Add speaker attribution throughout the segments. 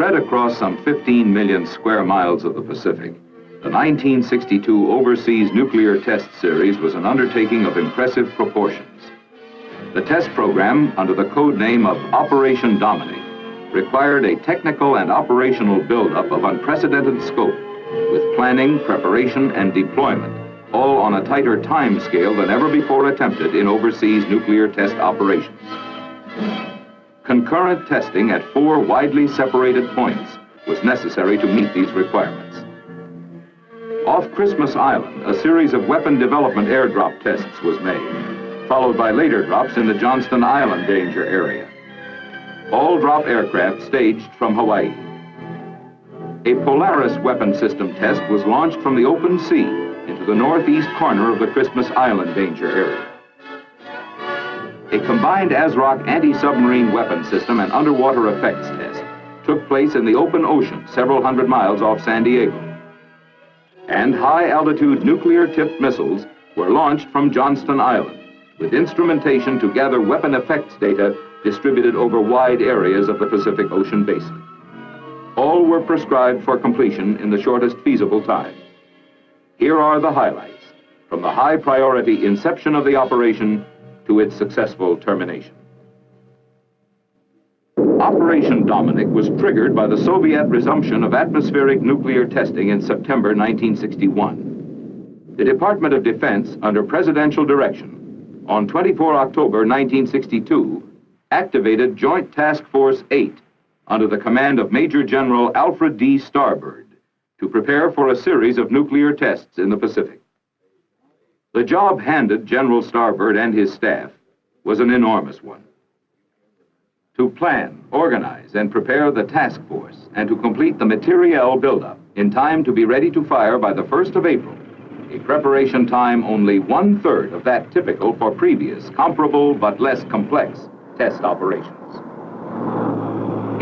Speaker 1: Spread across some 15 million square miles of the Pacific, the 1962 Overseas Nuclear Test Series was an undertaking of impressive proportions. The test program, under the code name of Operation Dominic, required a technical and operational buildup of unprecedented scope, with planning, preparation, and deployment, all on a tighter time scale than ever before attempted in overseas nuclear test operations. Concurrent testing at 4 widely separated points was necessary to meet these requirements. Off Christmas Island, a series of weapon development airdrop tests was made, followed by later drops in the Johnston Island danger area. All drop aircraft staged from Hawaii. A Polaris weapon system test was launched from the open sea into the northeast corner of the Christmas Island danger area. A combined ASROC anti-submarine weapon system and underwater effects test took place in the open ocean several hundred miles off San Diego. And high-altitude nuclear-tipped missiles were launched from Johnston Island, with instrumentation to gather weapon effects data distributed over wide areas of the Pacific Ocean basin. All were prescribed for completion in the shortest feasible time. Here are the highlights from the high-priority inception of the operation to its successful termination. Operation Dominic was triggered by the Soviet resumption of atmospheric nuclear testing in September 1961. The Department of Defense, under presidential direction, on 24 October 1962, activated Joint Task Force 8 under the command of Major General Alfred D. Starbird to prepare for a series of nuclear tests in the Pacific. The job handed General Starbird and his staff was an enormous one. To plan, organize, and prepare the task force and to complete the materiel buildup in time to be ready to fire by the 1st of April, a preparation time only 1/3 of that typical for previous, comparable but less complex test operations.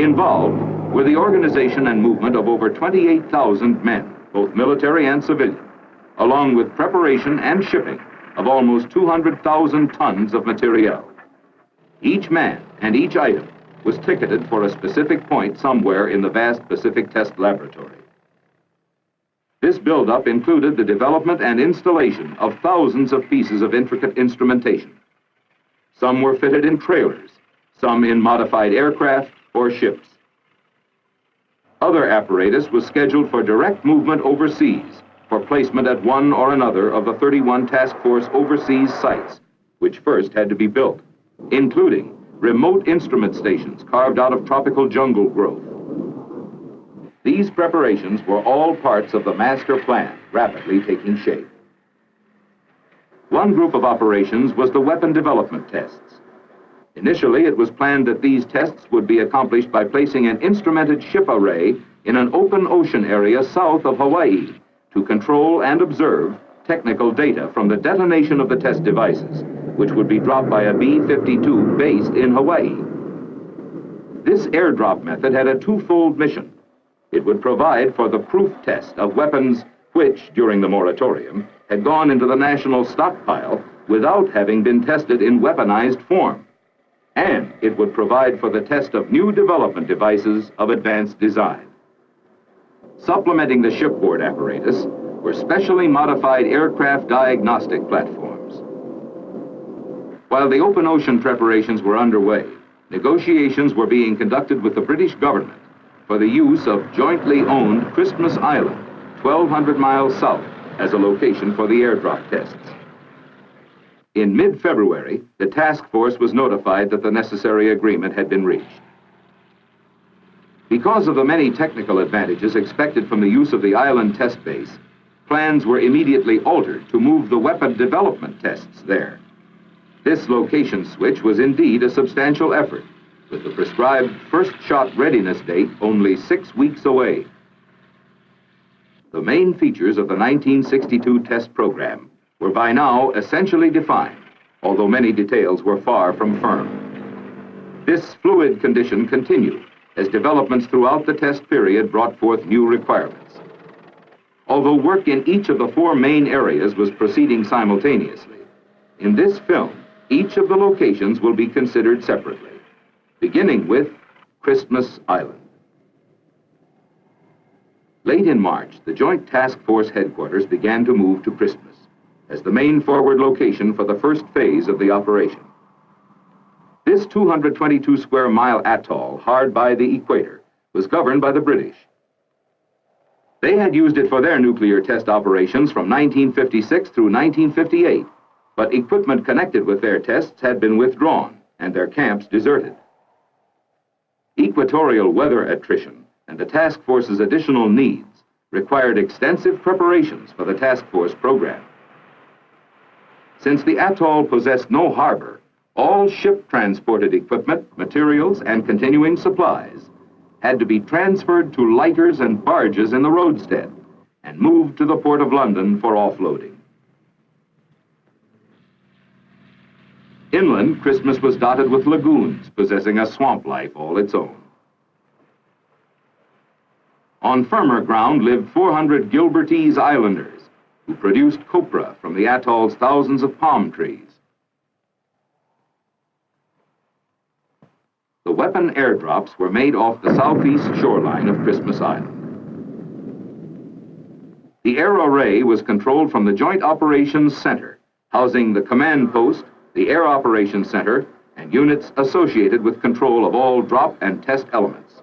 Speaker 1: Involved were the organization and movement of over 28,000 men, both military and civilian, along with preparation and shipping of almost 200,000 tons of materiel. Each man and each item was ticketed for a specific point somewhere in the vast Pacific Test Laboratory. This buildup included the development and installation of thousands of pieces of intricate instrumentation. Some were fitted in trailers, some in modified aircraft or ships. Other apparatus was scheduled for direct movement overseas for placement at one or another of the 31 task force overseas sites, which first had to be built, including remote instrument stations carved out of tropical jungle growth. These preparations were all parts of the master plan rapidly taking shape. One group of operations was the weapon development tests. Initially, it was planned that these tests would be accomplished by placing an instrumented ship array in an open ocean area south of Hawaii to control and observe technical data from the detonation of the test devices, which would be dropped by a B-52 based in Hawaii. This airdrop method had a twofold mission. It would provide for the proof test of weapons which, during the moratorium, had gone into the national stockpile without having been tested in weaponized form. And it would provide for the test of new development devices of advanced design. Supplementing the shipboard apparatus were specially modified aircraft diagnostic platforms. While the open ocean preparations were underway, negotiations were being conducted with the British government for the use of jointly owned Christmas Island, 1,200 miles south, as a location for the airdrop tests. In mid-February, the task force was notified that the necessary agreement had been reached. Because of the many technical advantages expected from the use of the island test base, plans were immediately altered to move the weapon development tests there. This location switch was indeed a substantial effort, with the prescribed first-shot readiness date only 6 weeks away. The main features of the 1962 test program were by now essentially defined, although many details were far from firm. This fluid condition continued as developments throughout the test period brought forth new requirements. Although work in each of the 4 main areas was proceeding simultaneously, in this film, each of the locations will be considered separately, beginning with Christmas Island. Late in March, the Joint Task Force headquarters began to move to Christmas as the main forward location for the first phase of the operation. This 222 square mile atoll, hard by the equator, was governed by the British. They had used it for their nuclear test operations from 1956 through 1958, but equipment connected with their tests had been withdrawn and their camps deserted. Equatorial weather attrition and the task force's additional needs required extensive preparations for the task force program. Since the atoll possessed no harbor, all ship-transported equipment, materials, and continuing supplies had to be transferred to lighters and barges in the roadstead and moved to the Port of London for offloading. Inland, Christmas was dotted with lagoons possessing a swamp life all its own. On firmer ground lived 400 Gilbertese islanders who produced copra from the atoll's thousands of palm trees. The weapon airdrops were made off the southeast shoreline of Christmas Island. The air array was controlled from the Joint Operations Center, housing the command post, the Air Operations Center, and units associated with control of all drop and test elements.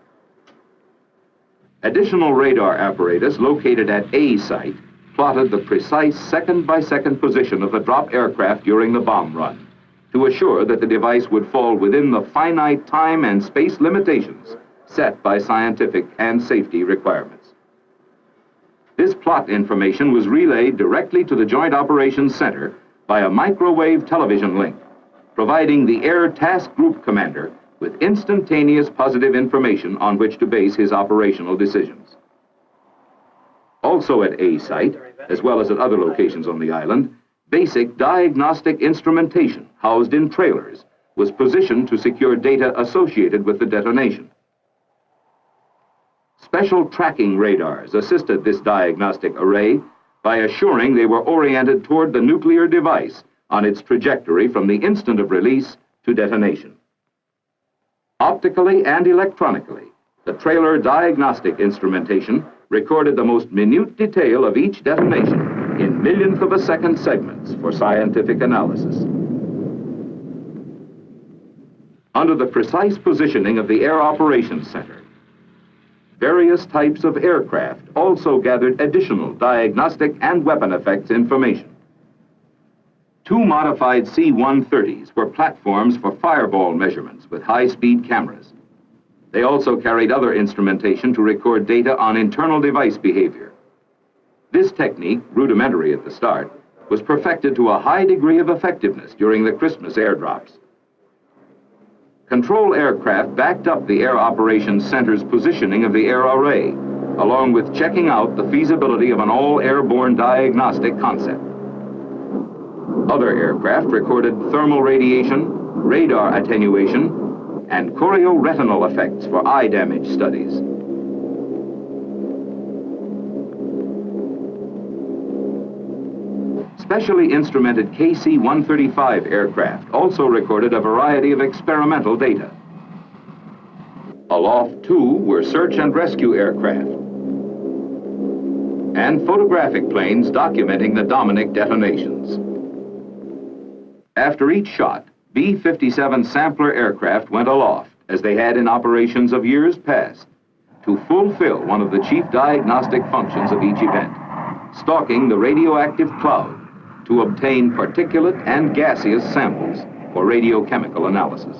Speaker 1: Additional radar apparatus located at A site plotted the precise second-by-second position of the drop aircraft during the bomb run, to assure that the device would fall within the finite time and space limitations set by scientific and safety requirements. This plot information was relayed directly to the Joint Operations Center by a microwave television link, providing the Air Task Group commander with instantaneous positive information on which to base his operational decisions. Also at A site, as well as at other locations on the island, basic diagnostic instrumentation housed in trailers was positioned to secure data associated with the detonation. Special tracking radars assisted this diagnostic array by assuring they were oriented toward the nuclear device on its trajectory from the instant of release to detonation. Optically and electronically, the trailer diagnostic instrumentation recorded the most minute detail of each detonation in millionth of a second segments for scientific analysis. Under the precise positioning of the Air Operations Center, various types of aircraft also gathered additional diagnostic and weapon effects information. 2 modified C-130s were platforms for fireball measurements with high-speed cameras. They also carried other instrumentation to record data on internal device behavior. This technique, rudimentary at the start, was perfected to a high degree of effectiveness during the Christmas airdrops. Control aircraft backed up the Air Operations Center's positioning of the air array, along with checking out the feasibility of an all-airborne diagnostic concept. Other aircraft recorded thermal radiation, radar attenuation, and chorioretinal effects for eye damage studies. Specially instrumented KC-135 aircraft also recorded a variety of experimental data. Aloft, too, were search and rescue aircraft and photographic planes documenting the Dominic detonations. After each shot, B-57 sampler aircraft went aloft, as they had in operations of years past, to fulfill one of the chief diagnostic functions of each event, stalking the radioactive cloud to obtain particulate and gaseous samples for radiochemical analysis.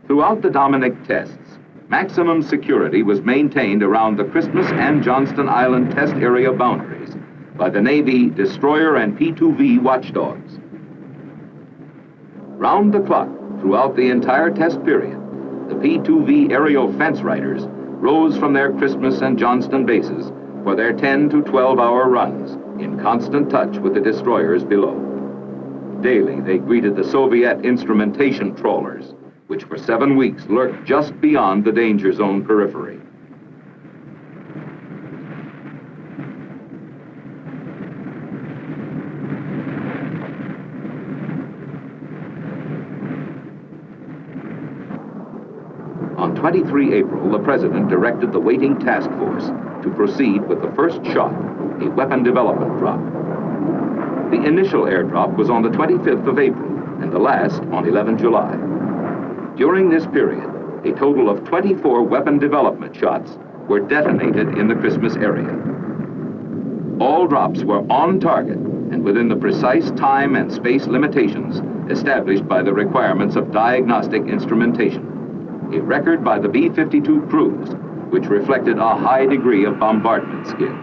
Speaker 1: Throughout the Dominic tests, maximum security was maintained around the Christmas and Johnston Island test area boundaries by the Navy destroyer and P-2V watchdogs. Round the clock, throughout the entire test period, the P-2V aerial fence riders rose from their Christmas and Johnston bases for their 10 to 12-hour runs in constant touch with the destroyers below. Daily, they greeted the Soviet instrumentation trawlers, which for 7 weeks lurked just beyond the danger zone periphery. On On 23 April, the President directed the waiting task force to proceed with the first shot, a weapon development drop. The initial airdrop was on the 25th of April and the last on 11 July. During this period, a total of 24 weapon development shots were detonated in the Christmas area. All drops were on target and within the precise time and space limitations established by the requirements of diagnostic instrumentation, a record by the B-52 crews, which reflected a high degree of bombardment skill.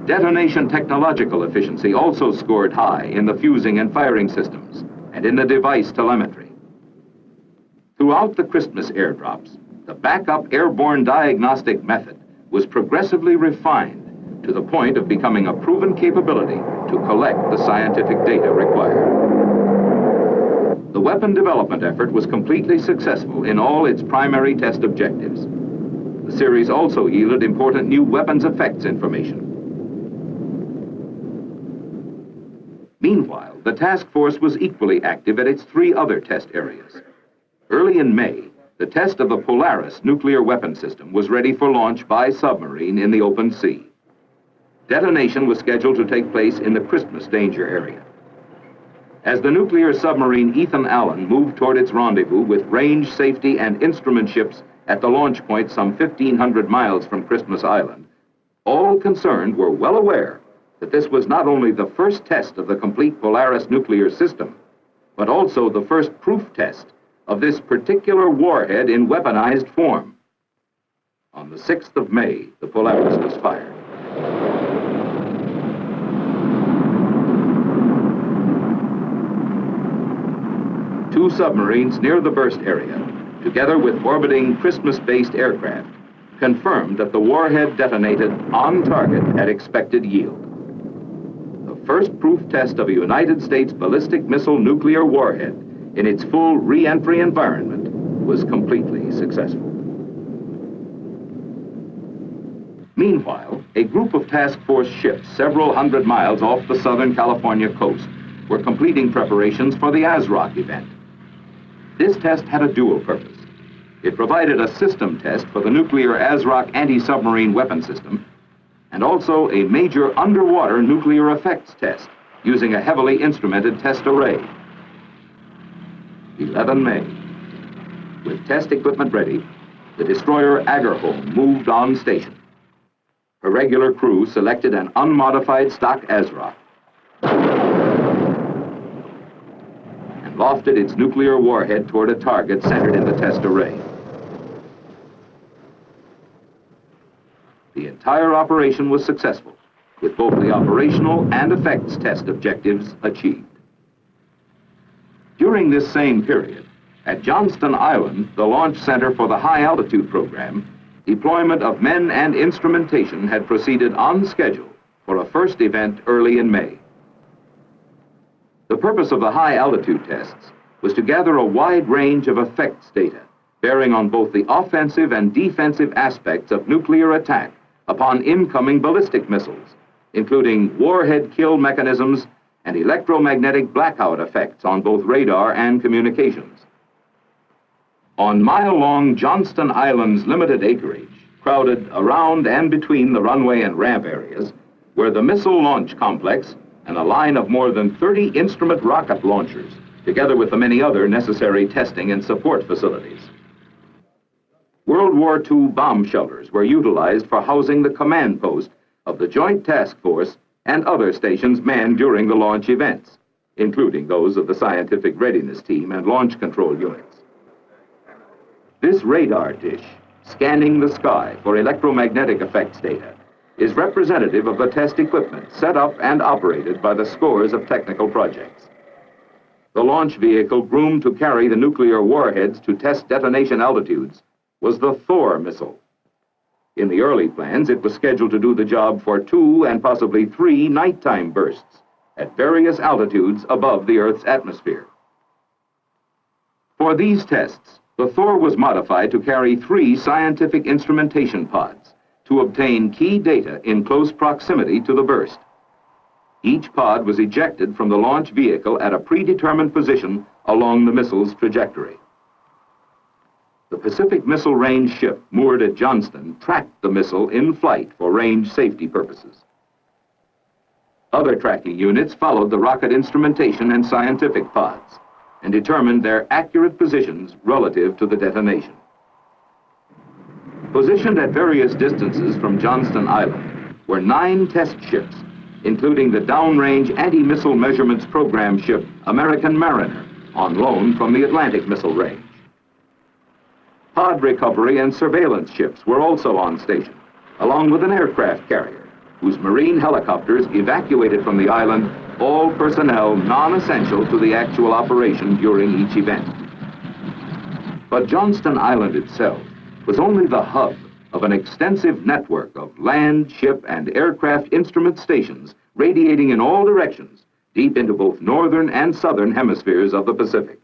Speaker 1: Detonation technological efficiency also scored high in the fusing and firing systems and in the device telemetry. Throughout the Christmas airdrops, the backup airborne diagnostic method was progressively refined to the point of becoming a proven capability to collect the scientific data required. The weapon development effort was completely successful in all its primary test objectives. The series also yielded important new weapons effects information. Meanwhile, the task force was equally active at its 3 other test areas. Early in May, the test of the Polaris nuclear weapon system was ready for launch by submarine in the open sea. Detonation was scheduled to take place in the Christmas danger area. As the nuclear submarine Ethan Allen moved toward its rendezvous with range, safety, and instrument ships at the launch point some 1,500 miles from Christmas Island, all concerned were well aware that this was not only the first test of the complete Polaris nuclear system, but also the first proof test of this particular warhead in weaponized form. On the 6th of May, the Polaris was fired. Two submarines near the burst area, together with orbiting Christmas-based aircraft, confirmed that the warhead detonated on target at expected yield. The first proof test of a United States ballistic missile nuclear warhead in its full re-entry environment was completely successful. Meanwhile, a group of task force ships several hundred miles off the Southern California coast were completing preparations for the ASROC event. This test had a dual purpose. It provided a system test for the nuclear ASROC anti-submarine weapon system, and also a major underwater nuclear effects test using a heavily instrumented test array. 11 May. With test equipment ready, the destroyer Agerholm moved on station. Her regular crew selected an unmodified stock ASROC and lofted its nuclear warhead toward a target centered in the test array. The entire operation was successful, with both the operational and effects test objectives achieved. During this same period, at Johnston Island, the launch center for the high altitude program, deployment of men and instrumentation had proceeded on schedule for a first event early in May. The purpose of the high altitude tests was to gather a wide range of effects data bearing on both the offensive and defensive aspects of nuclear attack upon incoming ballistic missiles, including warhead kill mechanisms and electromagnetic blackout effects on both radar and communications. On mile-long Johnston Island's limited acreage, crowded around and between the runway and ramp areas, were the missile launch complex and a line of more than 30 instrument rocket launchers, together with the many other necessary testing and support facilities. World War II bomb shelters were utilized for housing the command post of the Joint Task Force and other stations manned during the launch events, including those of the Scientific Readiness Team and Launch Control Units. This radar dish, scanning the sky for electromagnetic effects data, is representative of the test equipment set up and operated by the scores of technical projects. The launch vehicle groomed to carry the nuclear warheads to test detonation altitudes was the Thor missile. In the early plans, it was scheduled to do the job for 2 and possibly 3 nighttime bursts at various altitudes above the Earth's atmosphere. For these tests, the Thor was modified to carry 3 scientific instrumentation pods to obtain key data in close proximity to the burst. Each pod was ejected from the launch vehicle at a predetermined position along the missile's trajectory. The Pacific Missile Range ship moored at Johnston tracked the missile in flight for range safety purposes. Other tracking units followed the rocket instrumentation and scientific pods and determined their accurate positions relative to the detonation. Positioned at various distances from Johnston Island were 9 test ships, including the downrange anti-missile measurements program ship American Mariner, on loan from the Atlantic Missile Range. Pod recovery and surveillance ships were also on station, along with an aircraft carrier, whose marine helicopters evacuated from the island all personnel non-essential to the actual operation during each event. But Johnston Island itself was only the hub of an extensive network of land, ship, and aircraft instrument stations radiating in all directions, deep into both northern and southern hemispheres of the Pacific.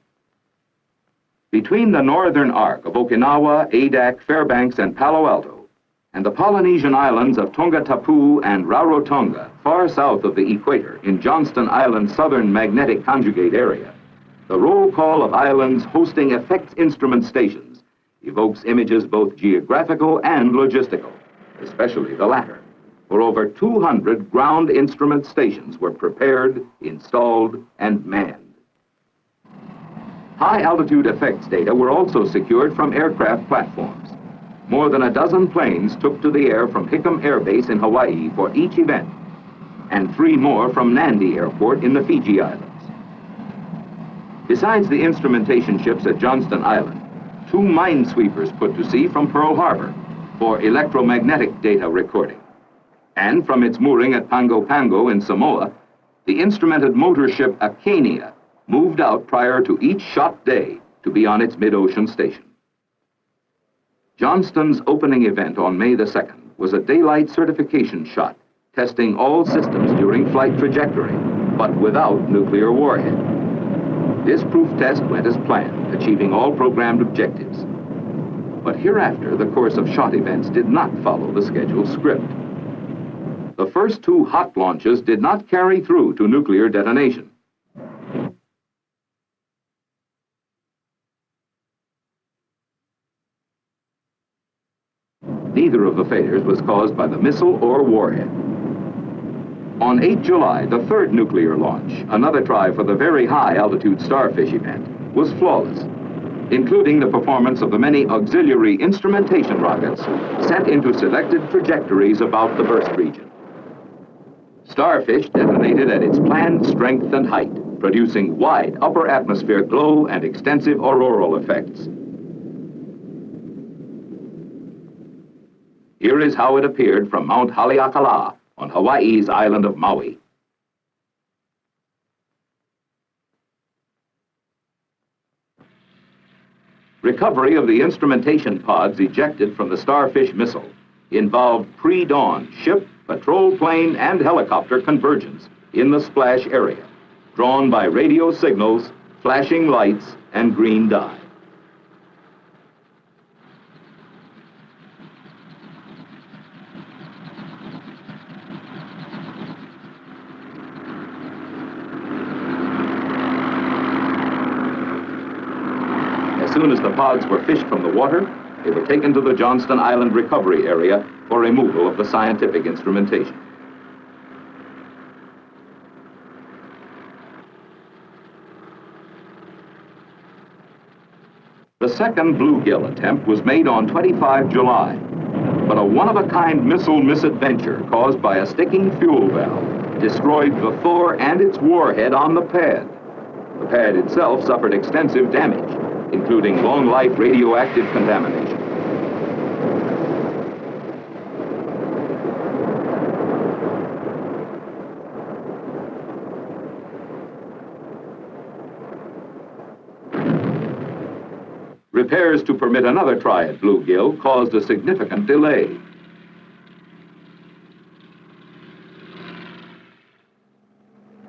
Speaker 1: Between the northern arc of Okinawa, Adak, Fairbanks, and Palo Alto, and the Polynesian islands of Tonga Tapu and Rarotonga, far south of the equator in Johnston Island's southern magnetic conjugate area, the roll call of islands hosting effects instrument stations evokes images both geographical and logistical, especially the latter, for over 200 ground instrument stations were prepared, installed, and manned. High-altitude effects data were also secured from aircraft platforms. More than a dozen planes took to the air from Hickam Air Base in Hawaii for each event, and 3 more from Nandi Airport in the Fiji Islands. Besides the instrumentation ships at Johnston Island, 2 minesweepers put to sea from Pearl Harbor for electromagnetic data recording. And from its mooring at Pago Pago in Samoa, the instrumented motor ship Acania moved out prior to each shot day to be on its mid-ocean station. Johnston's opening event on May the 2nd was a daylight certification shot, testing all systems during flight trajectory, but without nuclear warhead. This proof test went as planned, achieving all programmed objectives. But hereafter, the course of shot events did not follow the scheduled script. The first 2 hot launches did not carry through to nuclear detonation. Neither of the failures was caused by the missile or warhead. On 8 July, the 3rd nuclear launch, another try for the very high-altitude Starfish event, was flawless, including the performance of the many auxiliary instrumentation rockets set into selected trajectories about the burst region. Starfish detonated at its planned strength and height, producing wide upper atmosphere glow and extensive auroral effects. Here is how it appeared from Mount Haleakala on Hawaii's island of Maui. Recovery of the instrumentation pods ejected from the Starfish missile involved pre-dawn ship, patrol plane, and helicopter convergence in the splash area, drawn by radio signals, flashing lights, and green dye. As soon as the pods were fished from the water, they were taken to the Johnston Island recovery area for removal of the scientific instrumentation. The second bluegill attempt was made on 25 July, but a one-of-a-kind missile misadventure caused by a sticking fuel valve destroyed the Thor and its warhead on the pad. The pad itself suffered extensive damage, including long-life radioactive contamination. Repairs to permit another try at bluegill caused a significant delay.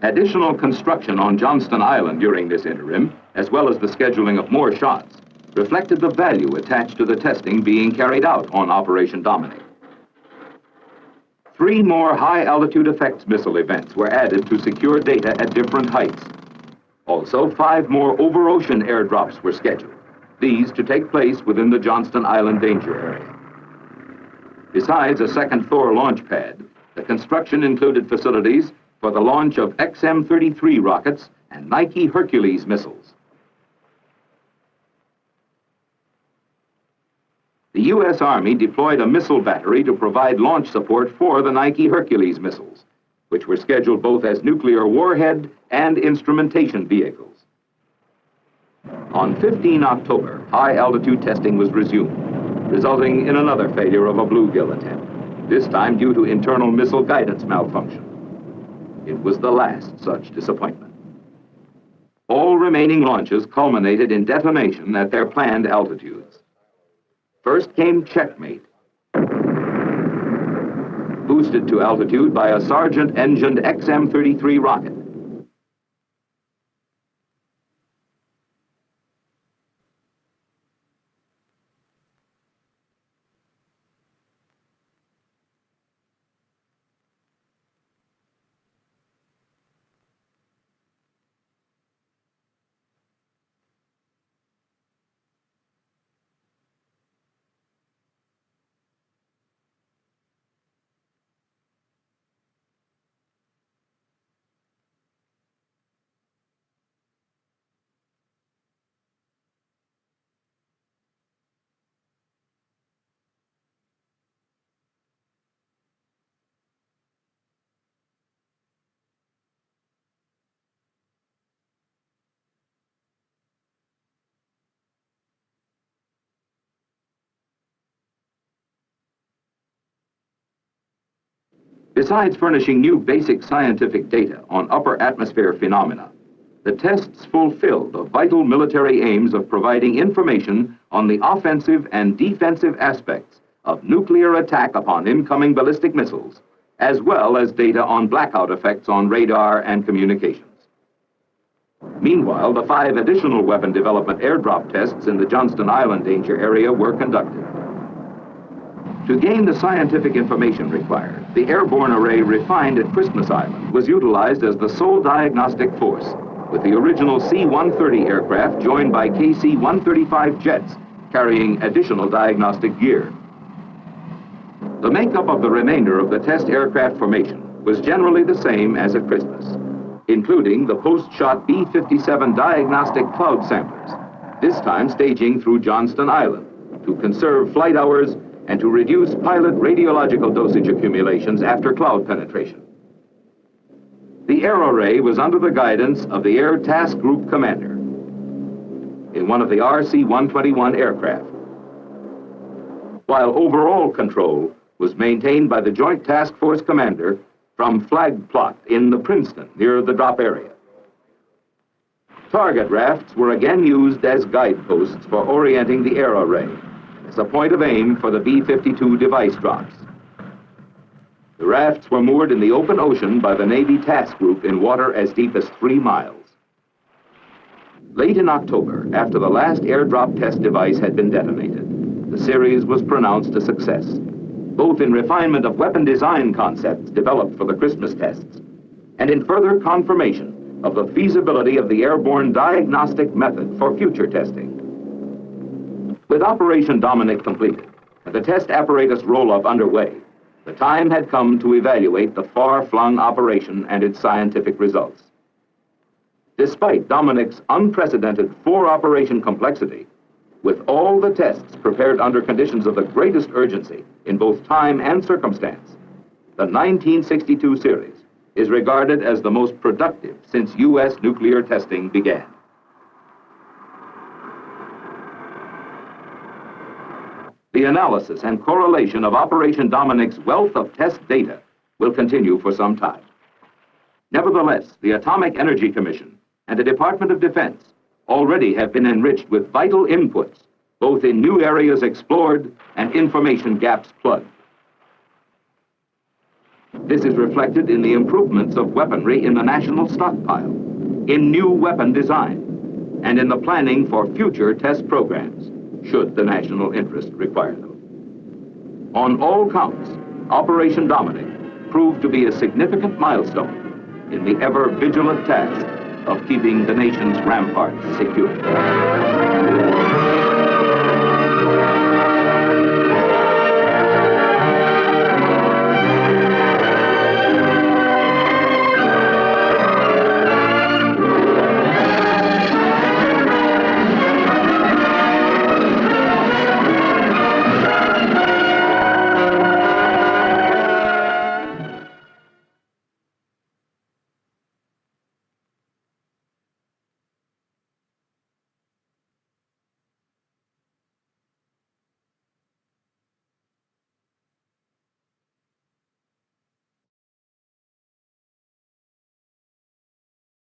Speaker 1: Additional construction on Johnston Island during this interim, as well as the scheduling of more shots, reflected the value attached to the testing being carried out on Operation Dominic. 3 more high-altitude effects missile events were added to secure data at different heights. Also, 5 more over-ocean airdrops were scheduled. these to take place within the Johnston Island danger area. Besides a second Thor launch pad, the construction included facilities for the launch of XM-33 rockets and Nike Hercules missiles. The U.S. Army deployed a missile battery to provide launch support for the Nike Hercules missiles, which were scheduled both as nuclear warhead and instrumentation vehicles. On 15 October, high-altitude testing was resumed, resulting in another failure of a bluegill attempt, this time due to internal missile guidance malfunction. It was the last such disappointment. All remaining launches culminated in detonation at their planned altitudes. First came Checkmate, boosted to altitude by a Sargent-engined XM-33 rocket. Besides furnishing new basic scientific data on upper atmosphere phenomena, the tests fulfilled the vital military aims of providing information on the offensive and defensive aspects of nuclear attack upon incoming ballistic missiles, as well as data on blackout effects on radar and communications. Meanwhile, the 5 additional weapon development airdrop tests in the Johnston Island danger area were conducted. To gain the scientific information required, the airborne array refined at Christmas Island was utilized as the sole diagnostic force, with the original C-130 aircraft joined by KC-135 jets carrying additional diagnostic gear. The makeup of the remainder of the test aircraft formation was generally the same as at Christmas, including the post-shot B-57 diagnostic cloud samplers, this time staging through Johnston Island to conserve flight hours and to reduce pilot radiological dosage accumulations after cloud penetration. The air array was under the guidance of the Air Task Group Commander in one of the RC-121 aircraft, while overall control was maintained by the Joint Task Force Commander from Flag Plot in the Princeton near the drop area. Target rafts were again used as guideposts for orienting the air array as a point of aim for the B-52 device drops. The rafts were moored in the open ocean by the Navy Task Group in water as deep as 3 miles. Late in October, after the last airdrop test device had been detonated, the series was pronounced a success, both in refinement of weapon design concepts developed for the Christmas tests and in further confirmation of the feasibility of the airborne diagnostic method for future testing. With Operation Dominic completed and the test apparatus roll-up underway, the time had come to evaluate the far-flung operation and its scientific results. Despite Dominic's unprecedented 4-operation complexity, with all the tests prepared under conditions of the greatest urgency in both time and circumstance, the 1962 series is regarded as the most productive since U.S. nuclear testing began. The analysis and correlation of Operation Dominic's wealth of test data will continue for some time. Nevertheless, the Atomic Energy Commission and the Department of Defense already have been enriched with vital inputs, both in new areas explored and information gaps plugged. This is reflected in the improvements of weaponry in the national stockpile, in new weapon design, and in the planning for future test programs, should the national interest require them. On all counts, Operation Dominic proved to be a significant milestone in the ever-vigilant task of keeping the nation's ramparts secure.